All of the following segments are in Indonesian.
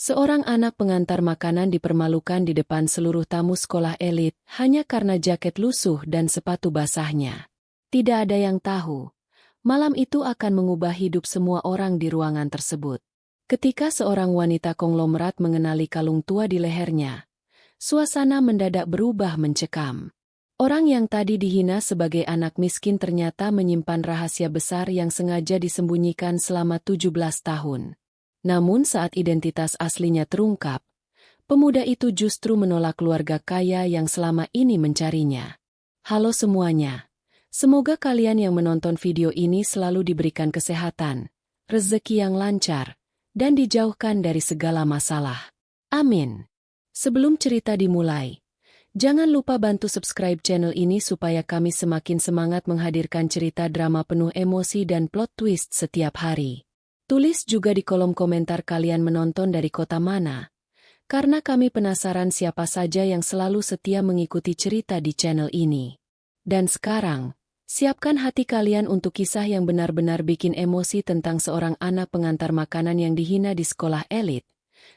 Seorang anak pengantar makanan dipermalukan di depan seluruh tamu sekolah elit hanya karena jaket lusuh dan sepatu basahnya. Tidak ada yang tahu, malam itu akan mengubah hidup semua orang di ruangan tersebut. Ketika seorang wanita konglomerat mengenali kalung tua di lehernya, suasana mendadak berubah mencekam. Orang yang tadi dihina sebagai anak miskin ternyata menyimpan rahasia besar yang sengaja disembunyikan selama 17 tahun. Namun saat identitas aslinya terungkap, pemuda itu justru menolak keluarga kaya yang selama ini mencarinya. Halo semuanya, semoga kalian yang menonton video ini selalu diberikan kesehatan, rezeki yang lancar, dan dijauhkan dari segala masalah. Amin. Sebelum cerita dimulai, jangan lupa bantu subscribe channel ini supaya kami semakin semangat menghadirkan cerita drama penuh emosi dan plot twist setiap hari. Tulis juga di kolom komentar kalian menonton dari kota mana, karena kami penasaran siapa saja yang selalu setia mengikuti cerita di channel ini. Dan sekarang, siapkan hati kalian untuk kisah yang benar-benar bikin emosi tentang seorang anak pengantar makanan yang dihina di sekolah elit,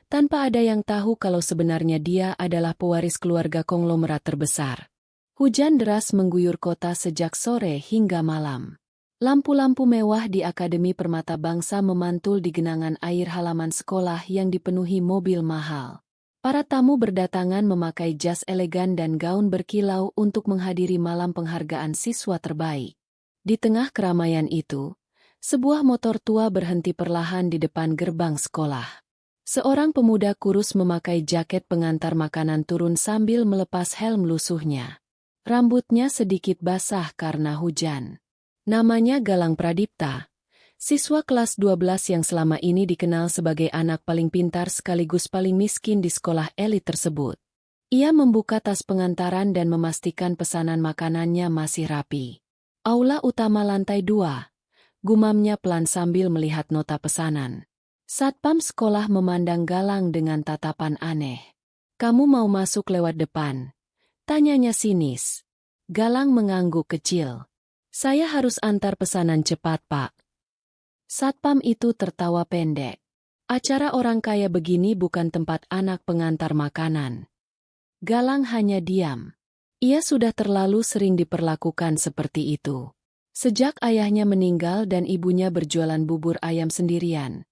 tanpa ada yang tahu kalau sebenarnya dia adalah pewaris keluarga konglomerat terbesar. Hujan deras mengguyur kota sejak sore hingga malam. Lampu-lampu mewah di Akademi Permata Bangsa memantul di genangan air halaman sekolah yang dipenuhi mobil mahal. Para tamu berdatangan memakai jas elegan dan gaun berkilau untuk menghadiri malam penghargaan siswa terbaik. Di tengah keramaian itu, sebuah motor tua berhenti perlahan di depan gerbang sekolah. Seorang pemuda kurus memakai jaket pengantar makanan turun sambil melepas helm lusuhnya. Rambutnya sedikit basah karena hujan. Namanya Galang Pradipta, siswa kelas 12 yang selama ini dikenal sebagai anak paling pintar sekaligus paling miskin di sekolah elit tersebut. Ia membuka tas pengantaran dan memastikan pesanan makanannya masih rapi. Aula utama lantai 2, gumamnya pelan sambil melihat nota pesanan. Satpam sekolah memandang Galang dengan tatapan aneh. "Kamu mau masuk lewat depan?" tanyanya sinis. Galang mengangguk kecil. "Saya harus antar pesanan cepat, Pak." Satpam itu tertawa pendek. Acara orang kaya begini bukan tempat anak pengantar makanan. Galang hanya diam. Ia sudah terlalu sering diperlakukan seperti itu. Sejak ayahnya meninggal dan ibunya berjualan bubur ayam sendirian,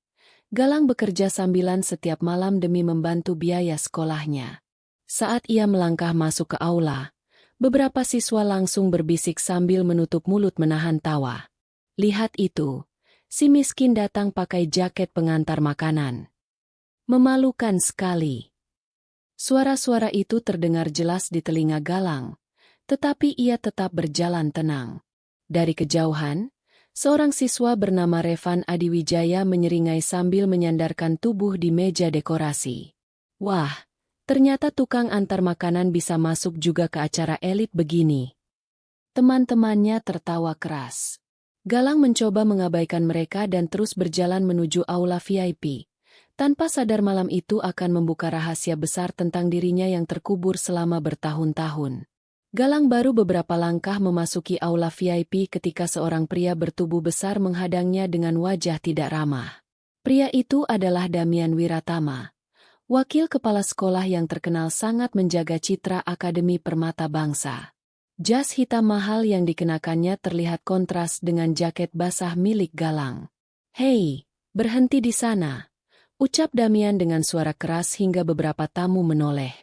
Galang bekerja sambilan setiap malam demi membantu biaya sekolahnya. Saat ia melangkah masuk ke aula, beberapa siswa langsung berbisik sambil menutup mulut menahan tawa. "Lihat itu, si miskin datang pakai jaket pengantar makanan. Memalukan sekali." Suara-suara itu terdengar jelas di telinga Galang, tetapi ia tetap berjalan tenang. Dari kejauhan, seorang siswa bernama Revan Adiwijaya menyeringai sambil menyandarkan tubuh di meja dekorasi. "Wah, ternyata tukang antar makanan bisa masuk juga ke acara elit begini." Teman-temannya tertawa keras. Galang mencoba mengabaikan mereka dan terus berjalan menuju aula VIP. Tanpa sadar malam itu akan membuka rahasia besar tentang dirinya yang terkubur selama bertahun-tahun. Galang baru beberapa langkah memasuki aula VIP ketika seorang pria bertubuh besar menghadangnya dengan wajah tidak ramah. Pria itu adalah Damian Wiratama, wakil kepala sekolah yang terkenal sangat menjaga citra Akademi Permata Bangsa. Jas hitam mahal yang dikenakannya terlihat kontras dengan jaket basah milik Galang. "Hei, berhenti di sana," ucap Damian dengan suara keras hingga beberapa tamu menoleh.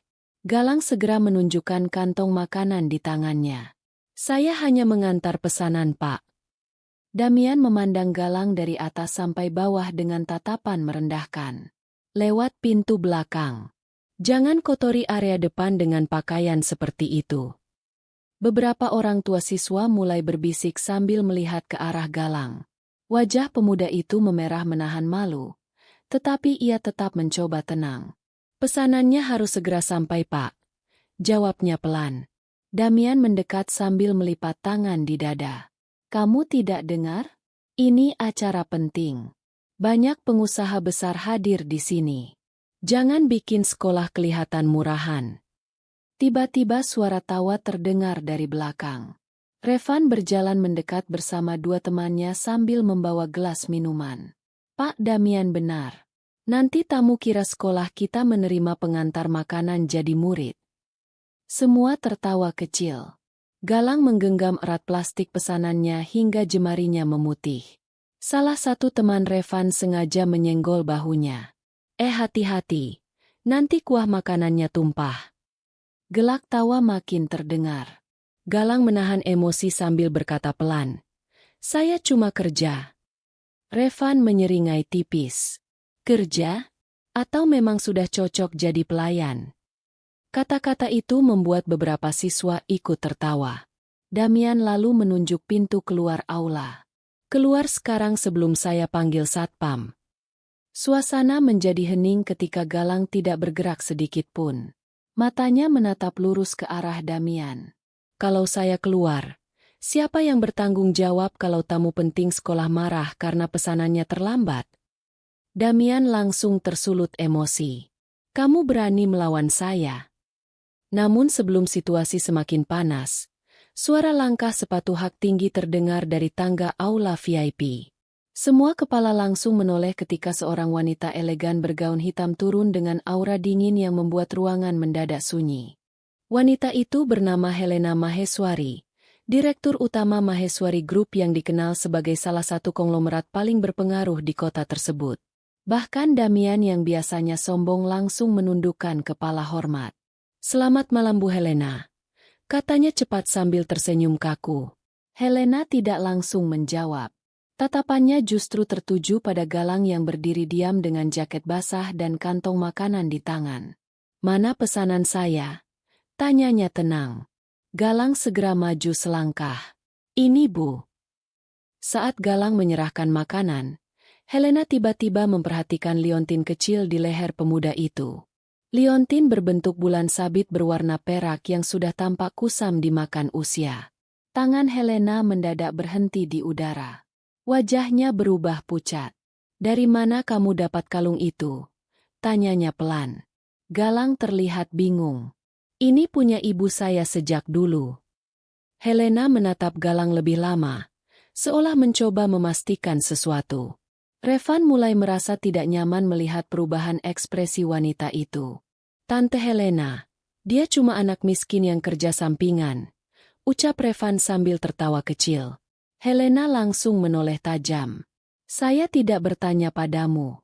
Galang segera menunjukkan kantong makanan di tangannya. "Saya hanya mengantar pesanan, Pak." Damian memandang Galang dari atas sampai bawah dengan tatapan merendahkan. "Lewat pintu belakang. Jangan kotori area depan dengan pakaian seperti itu." Beberapa orang tua siswa mulai berbisik sambil melihat ke arah Galang. Wajah pemuda itu memerah menahan malu, tetapi ia tetap mencoba tenang. "Pesanannya harus segera sampai, Pak," jawabnya pelan. Damian mendekat sambil melipat tangan di dada. "Kamu tidak dengar? Ini acara penting. Banyak pengusaha besar hadir di sini. Jangan bikin sekolah kelihatan murahan." Tiba-tiba suara tawa terdengar dari belakang. Revan berjalan mendekat bersama dua temannya sambil membawa gelas minuman. "Pak Damian benar. Nanti tamu kira sekolah kita menerima pengantar makanan jadi murid. Semua tertawa kecil. Galang menggenggam erat plastik pesanannya hingga jemarinya memutih. Salah satu teman Revan sengaja menyenggol bahunya. Hati-hati, nanti kuah makanannya tumpah. Gelak tawa makin terdengar. Galang menahan emosi sambil berkata pelan. Saya cuma kerja. Revan menyeringai tipis. Kerja? Atau memang sudah cocok jadi pelayan? Kata-kata itu membuat beberapa siswa ikut tertawa. Damian lalu menunjuk pintu keluar aula. Keluar sekarang sebelum saya panggil satpam. Suasana menjadi hening ketika Galang tidak bergerak sedikit pun. Matanya menatap lurus ke arah Damian. Kalau saya keluar, siapa yang bertanggung jawab kalau tamu penting sekolah marah karena pesanannya terlambat? Damian langsung tersulut emosi. Kamu berani melawan saya? Namun sebelum situasi semakin panas, suara langkah sepatu hak tinggi terdengar dari tangga aula VIP. Semua kepala langsung menoleh ketika seorang wanita elegan bergaun hitam turun dengan aura dingin yang membuat ruangan mendadak sunyi. Wanita itu bernama Helena Maheswari, Direktur Utama Maheswari Group yang dikenal sebagai salah satu konglomerat paling berpengaruh di kota tersebut. Bahkan Damian yang biasanya sombong langsung menundukkan kepala hormat. Selamat malam Bu Helena, katanya cepat sambil tersenyum kaku. Helena tidak langsung menjawab. Tatapannya justru tertuju pada Galang yang berdiri diam dengan jaket basah dan kantong makanan di tangan. Mana pesanan saya? Tanyanya tenang. Galang segera maju selangkah. Ini Bu. Saat Galang menyerahkan makanan, Helena tiba-tiba memperhatikan liontin kecil di leher pemuda itu. Liontin berbentuk bulan sabit berwarna perak yang sudah tampak kusam dimakan usia. Tangan Helena mendadak berhenti di udara. Wajahnya berubah pucat. Dari mana kamu dapat kalung itu? Tanyanya pelan. Galang terlihat bingung. Ini punya ibu saya sejak dulu. Helena menatap Galang lebih lama, seolah mencoba memastikan sesuatu. Revan mulai merasa tidak nyaman melihat perubahan ekspresi wanita itu. Tante Helena, dia cuma anak miskin yang kerja sampingan, ucap Revan sambil tertawa kecil. Helena langsung menoleh tajam. Saya tidak bertanya padamu.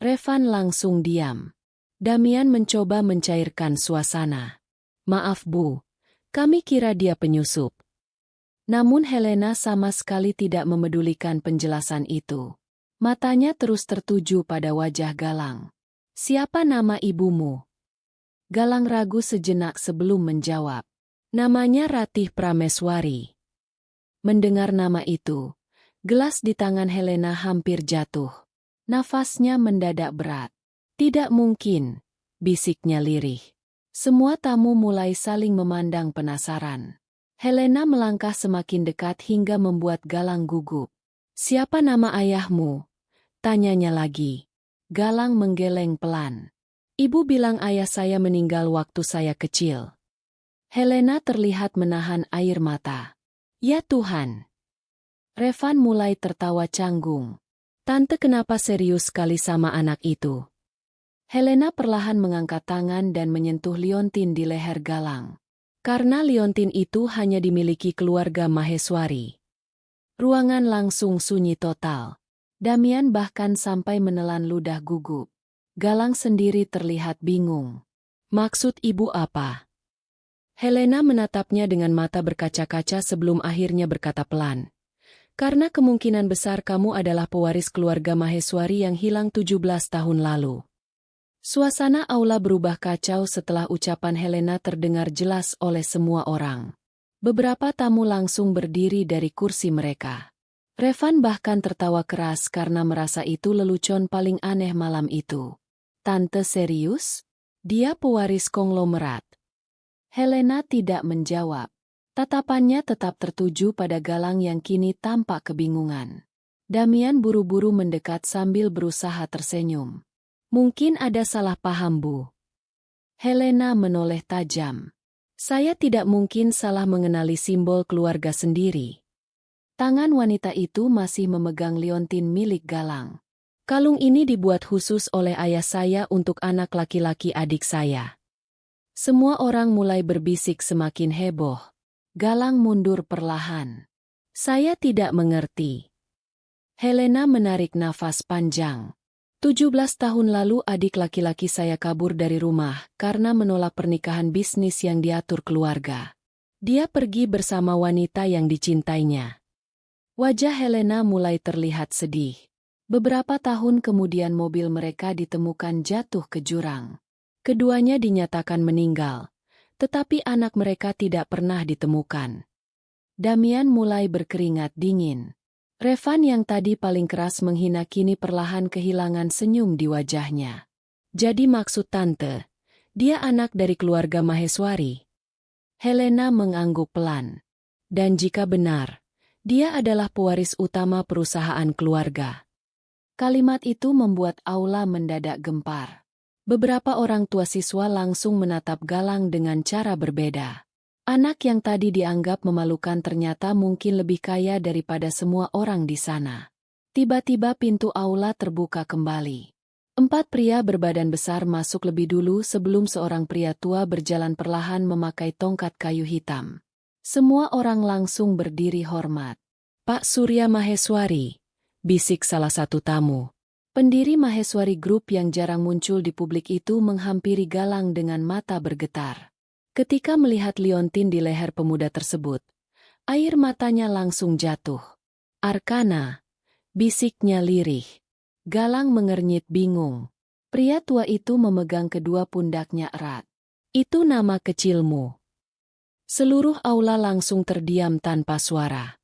Revan langsung diam. Damian mencoba mencairkan suasana. Maaf Bu, kami kira dia penyusup. Namun Helena sama sekali tidak memedulikan penjelasan itu. Matanya terus tertuju pada wajah Galang. Siapa nama ibumu? Galang ragu sejenak sebelum menjawab. Namanya Ratih Prameswari. Mendengar nama itu, gelas di tangan Helena hampir jatuh. Nafasnya mendadak berat. Tidak mungkin, bisiknya lirih. Semua tamu mulai saling memandang penasaran. Helena melangkah semakin dekat hingga membuat Galang gugup. Siapa nama ayahmu? Tanyanya lagi. Galang menggeleng pelan. Ibu bilang ayah saya meninggal waktu saya kecil. Helena terlihat menahan air mata. Ya Tuhan. Revan mulai tertawa canggung. Tante kenapa serius sekali sama anak itu? Helena perlahan mengangkat tangan dan menyentuh liontin di leher Galang. Karena liontin itu hanya dimiliki keluarga Maheswari. Ruangan langsung sunyi total. Damian bahkan sampai menelan ludah gugup. Galang sendiri terlihat bingung. Maksud ibu apa? Helena menatapnya dengan mata berkaca-kaca sebelum akhirnya berkata pelan. Karena kemungkinan besar kamu adalah pewaris keluarga Maheswari yang hilang 17 tahun lalu. Suasana aula berubah kacau setelah ucapan Helena terdengar jelas oleh semua orang. Beberapa tamu langsung berdiri dari kursi mereka. Revan bahkan tertawa keras karena merasa itu lelucon paling aneh malam itu. Tante serius? Dia pewaris konglomerat. Helena tidak menjawab. Tatapannya tetap tertuju pada Galang yang kini tampak kebingungan. Damian buru-buru mendekat sambil berusaha tersenyum. Mungkin ada salah paham Bu. Helena menoleh tajam. Saya tidak mungkin salah mengenali simbol keluarga sendiri. Tangan wanita itu masih memegang liontin milik Galang. Kalung ini dibuat khusus oleh ayah saya untuk anak laki-laki adik saya. Semua orang mulai berbisik semakin heboh. Galang mundur perlahan. Saya tidak mengerti. Helena menarik nafas panjang. 17 tahun lalu adik laki-laki saya kabur dari rumah karena menolak pernikahan bisnis yang diatur keluarga. Dia pergi bersama wanita yang dicintainya. Wajah Helena mulai terlihat sedih. Beberapa tahun kemudian mobil mereka ditemukan jatuh ke jurang. Keduanya dinyatakan meninggal, tetapi anak mereka tidak pernah ditemukan. Damian mulai berkeringat dingin. Revan yang tadi paling keras menghina kini perlahan kehilangan senyum di wajahnya. Jadi maksud tante, dia anak dari keluarga Maheswari. Helena mengangguk pelan. Dan jika benar, dia adalah pewaris utama perusahaan keluarga. Kalimat itu membuat aula mendadak gempar. Beberapa orang tua siswa langsung menatap Galang dengan cara berbeda. Anak yang tadi dianggap memalukan ternyata mungkin lebih kaya daripada semua orang di sana. Tiba-tiba pintu aula terbuka kembali. 4 pria berbadan besar masuk lebih dulu sebelum seorang pria tua berjalan perlahan memakai tongkat kayu hitam. Semua orang langsung berdiri hormat. Pak Surya Maheswari, bisik salah satu tamu. Pendiri Maheswari Group yang jarang muncul di publik itu menghampiri Galang dengan mata bergetar. Ketika melihat liontin di leher pemuda tersebut, air matanya langsung jatuh. Arkana, bisiknya lirih. Galang mengernyit bingung. Pria tua itu memegang kedua pundaknya erat. Itu nama kecilmu. Seluruh aula langsung terdiam tanpa suara.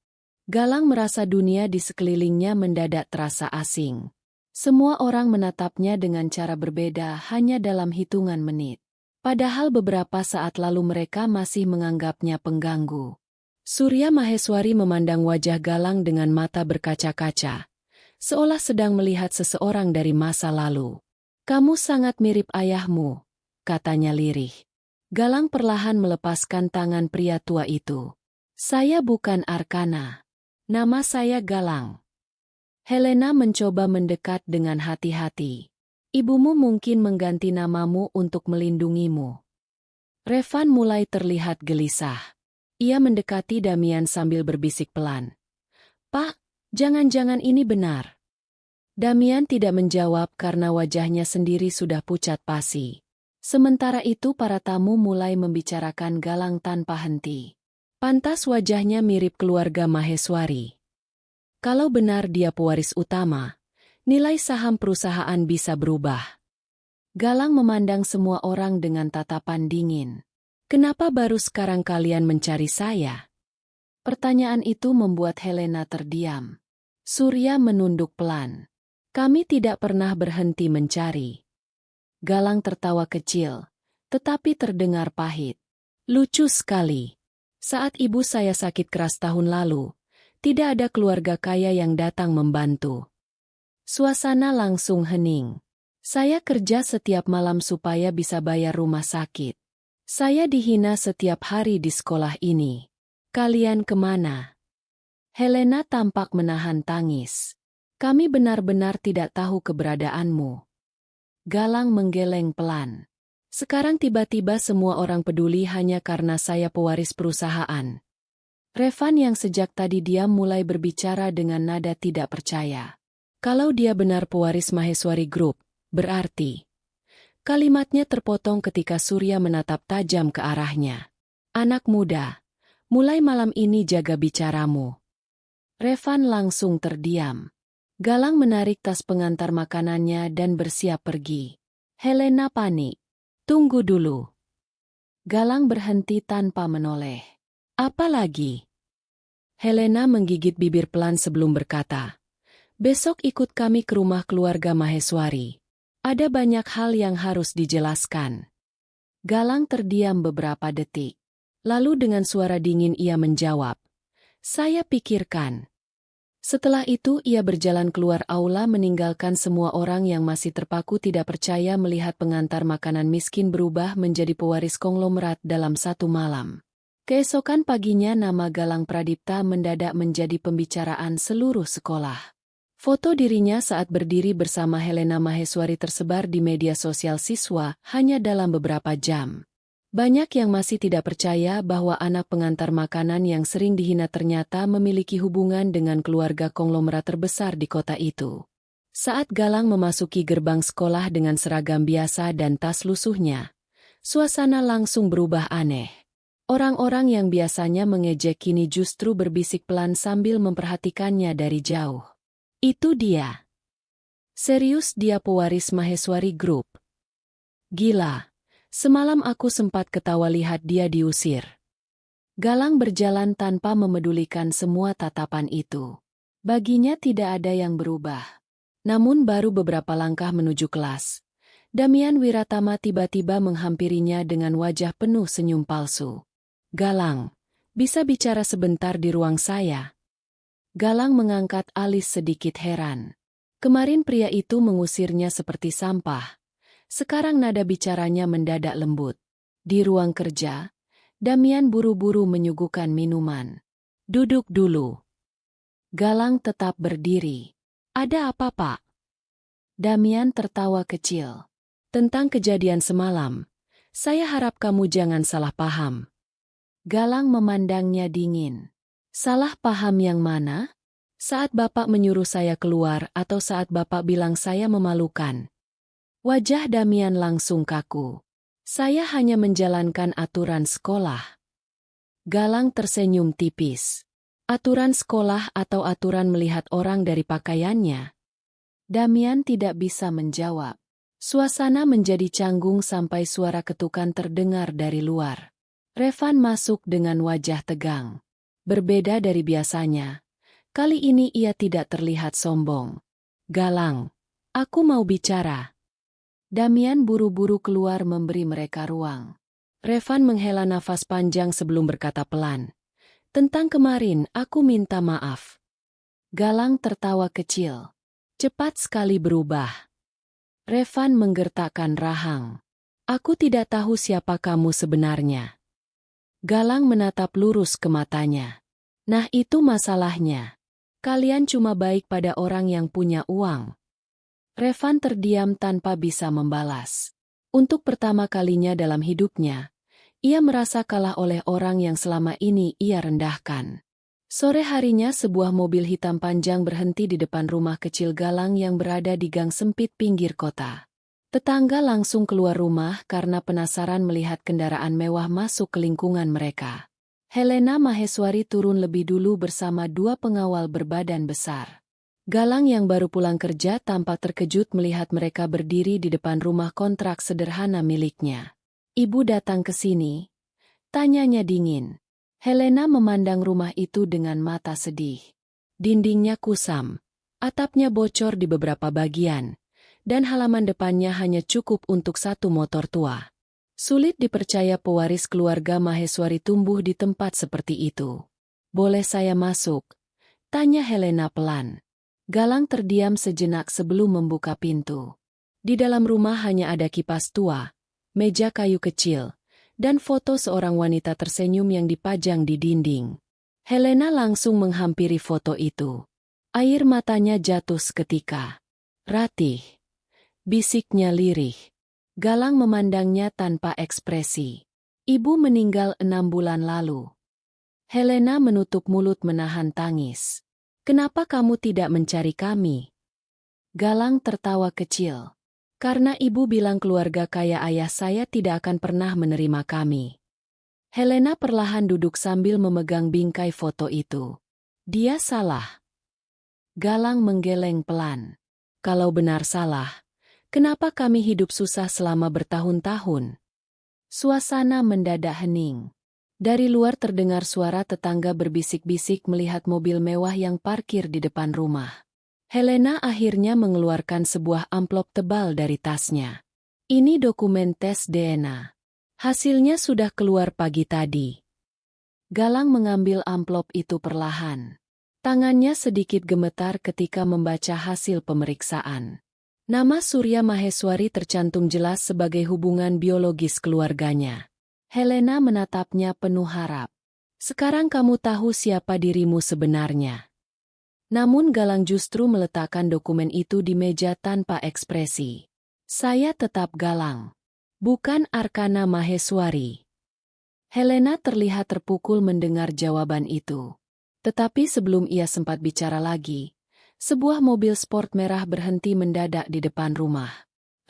Galang merasa dunia di sekelilingnya mendadak terasa asing. Semua orang menatapnya dengan cara berbeda hanya dalam hitungan menit. Padahal beberapa saat lalu mereka masih menganggapnya pengganggu. Surya Maheswari memandang wajah Galang dengan mata berkaca-kaca, seolah sedang melihat seseorang dari masa lalu. Kamu sangat mirip ayahmu, katanya lirih. Galang perlahan melepaskan tangan pria tua itu. Saya bukan Arkana. Nama saya Galang. Helena mencoba mendekat dengan hati-hati. Ibumu mungkin mengganti namamu untuk melindungimu. Revan mulai terlihat gelisah. Ia mendekati Damian sambil berbisik pelan. Pak, jangan-jangan ini benar. Damian tidak menjawab karena wajahnya sendiri sudah pucat pasi. Sementara itu para tamu mulai membicarakan Galang tanpa henti. Pantas wajahnya mirip keluarga Maheswari. Kalau benar dia pewaris utama, nilai saham perusahaan bisa berubah. Galang memandang semua orang dengan tatapan dingin. Kenapa baru sekarang kalian mencari saya? Pertanyaan itu membuat Helena terdiam. Surya menunduk pelan. Kami tidak pernah berhenti mencari. Galang tertawa kecil, tetapi terdengar pahit. Lucu sekali. Saat ibu saya sakit keras tahun lalu, tidak ada keluarga kaya yang datang membantu. Suasana langsung hening. Saya kerja setiap malam supaya bisa bayar rumah sakit. Saya dihina setiap hari di sekolah ini. Kalian kemana? Helena tampak menahan tangis. Kami benar-benar tidak tahu keberadaanmu. Galang menggeleng pelan. Sekarang tiba-tiba semua orang peduli hanya karena saya pewaris perusahaan. Revan yang sejak tadi diam mulai berbicara dengan nada tidak percaya. Kalau dia benar pewaris Maheswari Group, berarti. Kalimatnya terpotong ketika Surya menatap tajam ke arahnya. Anak muda, mulai malam ini jaga bicaramu. Revan langsung terdiam. Galang menarik tas pengantar makanannya dan bersiap pergi. Helena panik. Tunggu dulu. Galang berhenti tanpa menoleh. Apa lagi? Helena menggigit bibir pelan sebelum berkata. Besok ikut kami ke rumah keluarga Maheswari. Ada banyak hal yang harus dijelaskan. Galang terdiam beberapa detik. Lalu dengan suara dingin ia menjawab. Saya pikirkan. Setelah itu ia berjalan keluar aula meninggalkan semua orang yang masih terpaku tidak percaya melihat pengantar makanan miskin berubah menjadi pewaris konglomerat dalam satu malam. Keesokan paginya nama Galang Pradipta mendadak menjadi pembicaraan seluruh sekolah. Foto dirinya saat berdiri bersama Helena Maheswari tersebar di media sosial siswa hanya dalam beberapa jam. Banyak yang masih tidak percaya bahwa anak pengantar makanan yang sering dihina ternyata memiliki hubungan dengan keluarga konglomerat terbesar di kota itu. Saat Galang memasuki gerbang sekolah dengan seragam biasa dan tas lusuhnya, suasana langsung berubah aneh. Orang-orang yang biasanya mengejek kini justru berbisik pelan sambil memperhatikannya dari jauh. Itu dia. Serius dia pewaris Maheswari Group. Gila, semalam aku sempat ketawa lihat dia diusir. Galang berjalan tanpa memedulikan semua tatapan itu. Baginya tidak ada yang berubah. Namun baru beberapa langkah menuju kelas, Damian Wiratama tiba-tiba menghampirinya dengan wajah penuh senyum palsu. Galang, bisa bicara sebentar di ruang saya? Galang mengangkat alis sedikit heran. Kemarin pria itu mengusirnya seperti sampah. Sekarang nada bicaranya mendadak lembut. Di ruang kerja, Damian buru-buru menyuguhkan minuman. Duduk dulu. Galang tetap berdiri. Ada apa, Pak? Damian tertawa kecil. Tentang kejadian semalam, saya harap kamu jangan salah paham. Galang memandangnya dingin. Salah paham yang mana? Saat Bapak menyuruh saya keluar atau saat Bapak bilang saya memalukan? Wajah Damian langsung kaku. Saya hanya menjalankan aturan sekolah. Galang tersenyum tipis. Aturan sekolah atau aturan melihat orang dari pakaiannya? Damian tidak bisa menjawab. Suasana menjadi canggung sampai suara ketukan terdengar dari luar. Revan masuk dengan wajah tegang. Berbeda dari biasanya, kali ini ia tidak terlihat sombong. Galang, aku mau bicara. Damian buru-buru keluar memberi mereka ruang. Revan menghela nafas panjang sebelum berkata pelan. Tentang kemarin, aku minta maaf. Galang tertawa kecil. Cepat sekali berubah. Revan menggertakkan rahang. Aku tidak tahu siapa kamu sebenarnya. Galang menatap lurus ke matanya. Nah itu masalahnya. Kalian cuma baik pada orang yang punya uang. Revan terdiam tanpa bisa membalas. Untuk pertama kalinya dalam hidupnya, ia merasa kalah oleh orang yang selama ini ia rendahkan. Sore harinya sebuah mobil hitam panjang berhenti di depan rumah kecil Galang yang berada di gang sempit pinggir kota. Tetangga langsung keluar rumah karena penasaran melihat kendaraan mewah masuk ke lingkungan mereka. Helena Maheswari turun lebih dulu bersama dua pengawal berbadan besar. Galang yang baru pulang kerja tampak terkejut melihat mereka berdiri di depan rumah kontrak sederhana miliknya. Ibu datang ke sini? Tanyanya dingin. Helena memandang rumah itu dengan mata sedih. Dindingnya kusam, atapnya bocor di beberapa bagian, dan halaman depannya hanya cukup untuk satu motor tua. Sulit dipercaya pewaris keluarga Maheswari tumbuh di tempat seperti itu. Boleh saya masuk? Tanya Helena pelan. Galang terdiam sejenak sebelum membuka pintu. Di dalam rumah hanya ada kipas tua, meja kayu kecil, dan foto seorang wanita tersenyum yang dipajang di dinding. Helena langsung menghampiri foto itu. Air matanya jatuh seketika. Ratih, bisiknya lirih. Galang memandangnya tanpa ekspresi. Ibu meninggal 6 bulan lalu. Helena menutup mulut menahan tangis. Kenapa kamu tidak mencari kami? Galang tertawa kecil. Karena ibu bilang keluarga kaya ayah saya tidak akan pernah menerima kami. Helena perlahan duduk sambil memegang bingkai foto itu. Dia salah. Galang menggeleng pelan. Kalau benar salah, kenapa kami hidup susah selama bertahun-tahun? Suasana mendadak hening. Dari luar terdengar suara tetangga berbisik-bisik melihat mobil mewah yang parkir di depan rumah. Helena akhirnya mengeluarkan sebuah amplop tebal dari tasnya. Ini dokumen tes DNA. Hasilnya sudah keluar pagi tadi. Galang mengambil amplop itu perlahan. Tangannya sedikit gemetar ketika membaca hasil pemeriksaan. Nama Surya Maheswari tercantum jelas sebagai hubungan biologis keluarganya. Helena menatapnya penuh harap. Sekarang kamu tahu siapa dirimu sebenarnya. Namun Galang justru meletakkan dokumen itu di meja tanpa ekspresi. Saya tetap Galang. Bukan Arkana Maheswari. Helena terlihat terpukul mendengar jawaban itu. Tetapi sebelum ia sempat bicara lagi, sebuah mobil sport merah berhenti mendadak di depan rumah.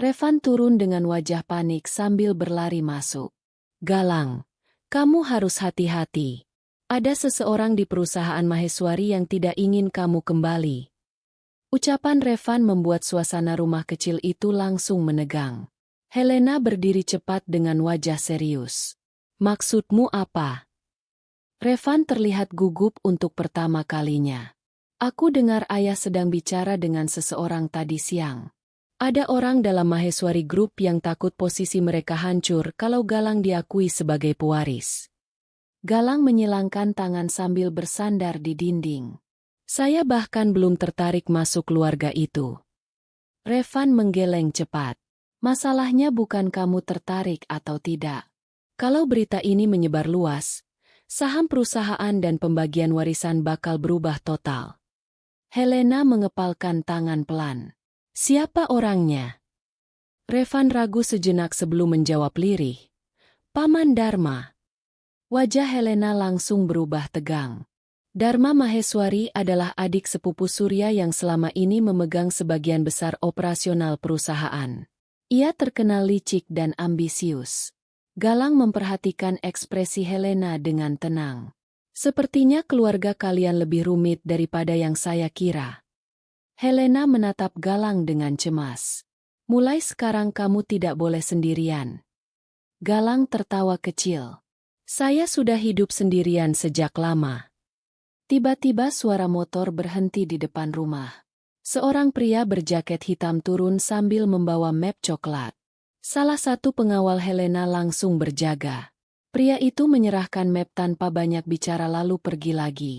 Revan turun dengan wajah panik sambil berlari masuk. Galang, kamu harus hati-hati. Ada seseorang di perusahaan Maheswari yang tidak ingin kamu kembali. Ucapan Revan membuat suasana rumah kecil itu langsung menegang. Helena berdiri cepat dengan wajah serius. Maksudmu apa? Revan terlihat gugup untuk pertama kalinya. Aku dengar ayah sedang bicara dengan seseorang tadi siang. Ada orang dalam Maheswari Group yang takut posisi mereka hancur kalau Galang diakui sebagai pewaris. Galang menyilangkan tangan sambil bersandar di dinding. Saya bahkan belum tertarik masuk keluarga itu. Revan menggeleng cepat. Masalahnya bukan kamu tertarik atau tidak. Kalau berita ini menyebar luas, saham perusahaan dan pembagian warisan bakal berubah total. Helena mengepalkan tangan pelan. Siapa orangnya? Revan ragu sejenak sebelum menjawab lirih. Paman Dharma. Wajah Helena langsung berubah tegang. Dharma Maheswari adalah adik sepupu Surya yang selama ini memegang sebagian besar operasional perusahaan. Ia terkenal licik dan ambisius. Galang memperhatikan ekspresi Helena dengan tenang. Sepertinya keluarga kalian lebih rumit daripada yang saya kira. Helena menatap Galang dengan cemas. Mulai sekarang kamu tidak boleh sendirian. Galang tertawa kecil. Saya sudah hidup sendirian sejak lama. Tiba-tiba suara motor berhenti di depan rumah. Seorang pria berjaket hitam turun sambil membawa map coklat. Salah satu pengawal Helena langsung berjaga. Pria itu menyerahkan map tanpa banyak bicara lalu pergi lagi.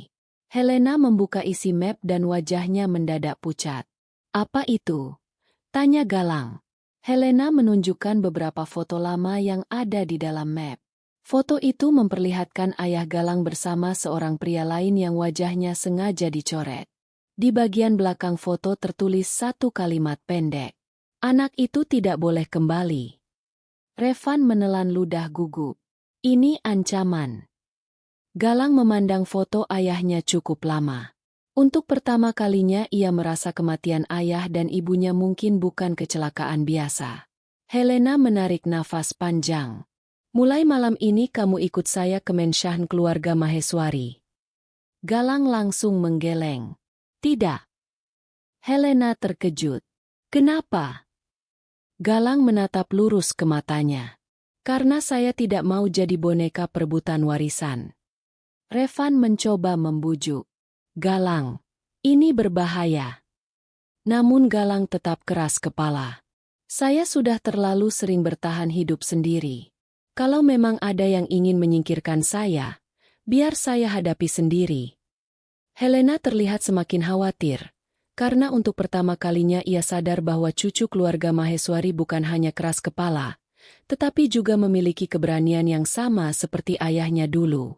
Helena membuka isi map dan wajahnya mendadak pucat. Apa itu? Tanya Galang. Helena menunjukkan beberapa foto lama yang ada di dalam map. Foto itu memperlihatkan ayah Galang bersama seorang pria lain yang wajahnya sengaja dicoret. Di bagian belakang foto tertulis satu kalimat pendek. Anak itu tidak boleh kembali. Revan menelan ludah gugup. Ini ancaman. Galang memandang foto ayahnya cukup lama. Untuk pertama kalinya ia merasa kematian ayah dan ibunya mungkin bukan kecelakaan biasa. Helena menarik nafas panjang. Mulai malam ini kamu ikut saya ke mensyahan keluarga Maheswari. Galang langsung menggeleng. Tidak. Helena terkejut. Kenapa? Galang menatap lurus ke matanya. Karena saya tidak mau jadi boneka perebutan warisan. Revan mencoba membujuk. Galang, ini berbahaya. Namun Galang tetap keras kepala. Saya sudah terlalu sering bertahan hidup sendiri. Kalau memang ada yang ingin menyingkirkan saya, biar saya hadapi sendiri. Helena terlihat semakin khawatir, karena untuk pertama kalinya ia sadar bahwa cucu keluarga Maheswari bukan hanya keras kepala, tetapi juga memiliki keberanian yang sama seperti ayahnya dulu.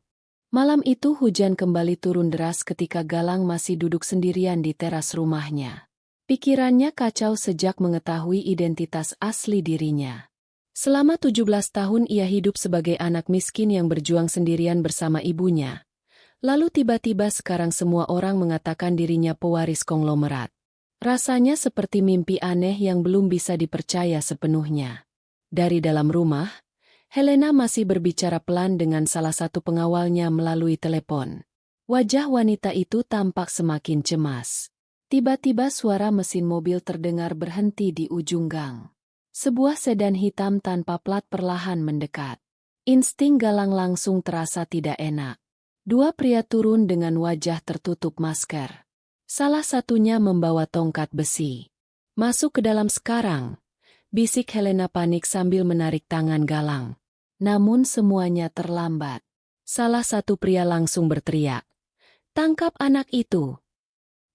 Malam itu hujan kembali turun deras ketika Galang masih duduk sendirian di teras rumahnya. Pikirannya kacau sejak mengetahui identitas asli dirinya. Selama 17 tahun ia hidup sebagai anak miskin yang berjuang sendirian bersama ibunya. Lalu tiba-tiba sekarang semua orang mengatakan dirinya pewaris konglomerat. Rasanya seperti mimpi aneh yang belum bisa dipercaya sepenuhnya. Dari dalam rumah, Helena masih berbicara pelan dengan salah satu pengawalnya melalui telepon. Wajah wanita itu tampak semakin cemas. Tiba-tiba suara mesin mobil terdengar berhenti di ujung gang. Sebuah sedan hitam tanpa plat perlahan mendekat. Insting Galang langsung terasa tidak enak. Dua pria turun dengan wajah tertutup masker. Salah satunya membawa tongkat besi. Masuk ke dalam sekarang, bisik Helena panik sambil menarik tangan Galang. Namun semuanya terlambat. Salah satu pria langsung berteriak. Tangkap anak itu.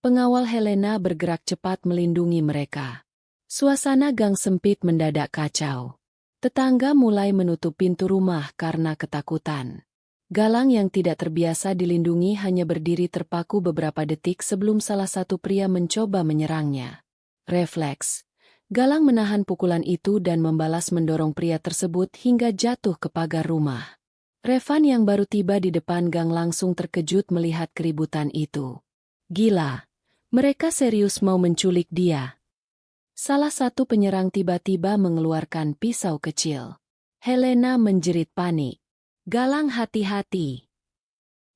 Pengawal Helena bergerak cepat melindungi mereka. Suasana gang sempit mendadak kacau. Tetangga mulai menutup pintu rumah karena ketakutan. Galang yang tidak terbiasa dilindungi hanya berdiri terpaku beberapa detik sebelum salah satu pria mencoba menyerangnya. Refleks. Galang menahan pukulan itu dan membalas mendorong pria tersebut hingga jatuh ke pagar rumah. Revan yang baru tiba di depan gang langsung terkejut melihat keributan itu. Gila, mereka serius mau menculik dia. Salah satu penyerang tiba-tiba mengeluarkan pisau kecil. Helena menjerit panik. Galang, hati-hati.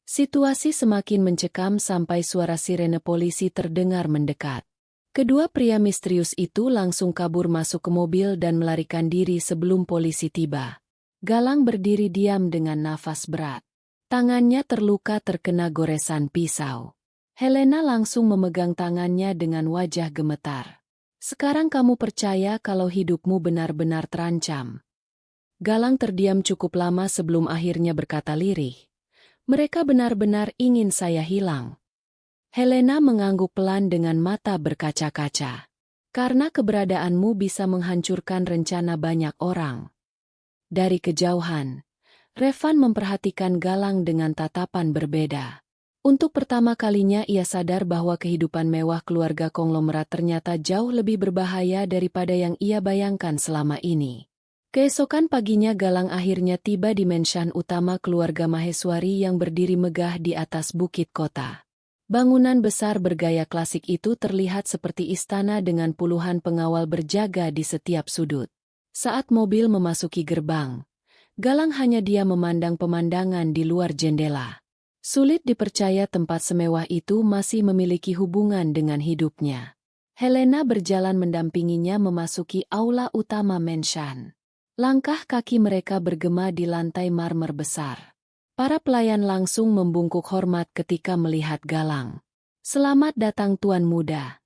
Situasi semakin mencekam sampai suara sirene polisi terdengar mendekat. Kedua pria misterius itu langsung kabur masuk ke mobil dan melarikan diri sebelum polisi tiba. Galang berdiri diam dengan nafas berat. Tangannya terluka terkena goresan pisau. Helena langsung memegang tangannya dengan wajah gemetar. Sekarang kamu percaya kalau hidupmu benar-benar terancam? Galang terdiam cukup lama sebelum akhirnya berkata lirih. Mereka benar-benar ingin saya hilang. Helena mengangguk pelan dengan mata berkaca-kaca. Karena keberadaanmu bisa menghancurkan rencana banyak orang. Dari kejauhan, Revan memperhatikan Galang dengan tatapan berbeda. Untuk pertama kalinya ia sadar bahwa kehidupan mewah keluarga konglomerat ternyata jauh lebih berbahaya daripada yang ia bayangkan selama ini. Keesokan paginya Galang akhirnya tiba di menshan utama keluarga Maheswari yang berdiri megah di atas bukit kota. Bangunan besar bergaya klasik itu terlihat seperti istana dengan puluhan pengawal berjaga di setiap sudut. Saat mobil memasuki gerbang, Galang hanya diam memandang pemandangan di luar jendela. Sulit dipercaya tempat semewah itu masih memiliki hubungan dengan hidupnya. Helena berjalan mendampinginya memasuki aula utama menshan. Langkah kaki mereka bergema di lantai marmer besar. Para pelayan langsung membungkuk hormat ketika melihat Galang. Selamat datang Tuan Muda.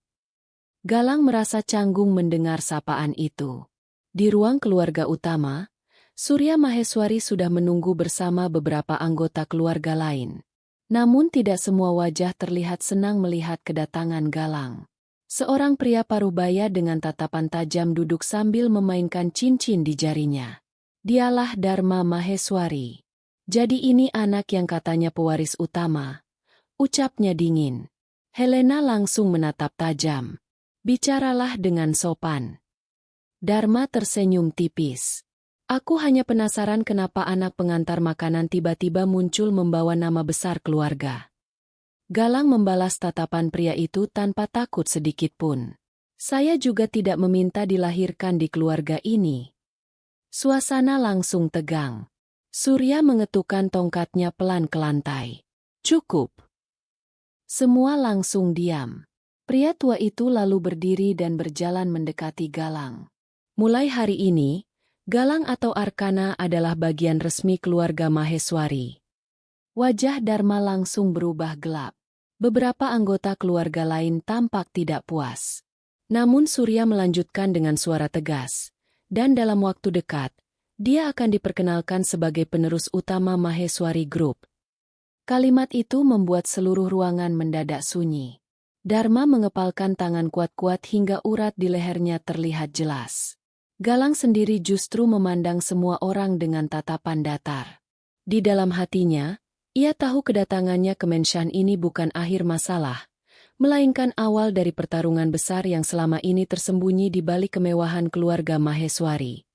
Galang merasa canggung mendengar sapaan itu. Di ruang keluarga utama, Surya Maheswari sudah menunggu bersama beberapa anggota keluarga lain. Namun tidak semua wajah terlihat senang melihat kedatangan Galang. Seorang pria parubaya dengan tatapan tajam duduk sambil memainkan cincin di jarinya. Dialah Dharma Maheswari. Jadi ini anak yang katanya pewaris utama. Ucapnya dingin. Helena langsung menatap tajam. Bicaralah dengan sopan. Dharma tersenyum tipis. Aku hanya penasaran kenapa anak pengantar makanan tiba-tiba muncul membawa nama besar keluarga. Galang membalas tatapan pria itu tanpa takut sedikit pun. Saya juga tidak meminta dilahirkan di keluarga ini. Suasana langsung tegang. Surya mengetukkan tongkatnya pelan ke lantai. Cukup. Semua langsung diam. Pria tua itu lalu berdiri dan berjalan mendekati Galang. Mulai hari ini, Galang atau Arkana adalah bagian resmi keluarga Maheswari. Wajah Dharma langsung berubah gelap. Beberapa anggota keluarga lain tampak tidak puas. Namun Surya melanjutkan dengan suara tegas. Dan dalam waktu dekat, dia akan diperkenalkan sebagai penerus utama Maheswari Group. Kalimat itu membuat seluruh ruangan mendadak sunyi. Dharma mengepalkan tangan kuat-kuat hingga urat di lehernya terlihat jelas. Galang sendiri justru memandang semua orang dengan tatapan datar. Di dalam hatinya, ia tahu kedatangannya ke menshan ini bukan akhir masalah, melainkan awal dari pertarungan besar yang selama ini tersembunyi di balik kemewahan keluarga Maheswari.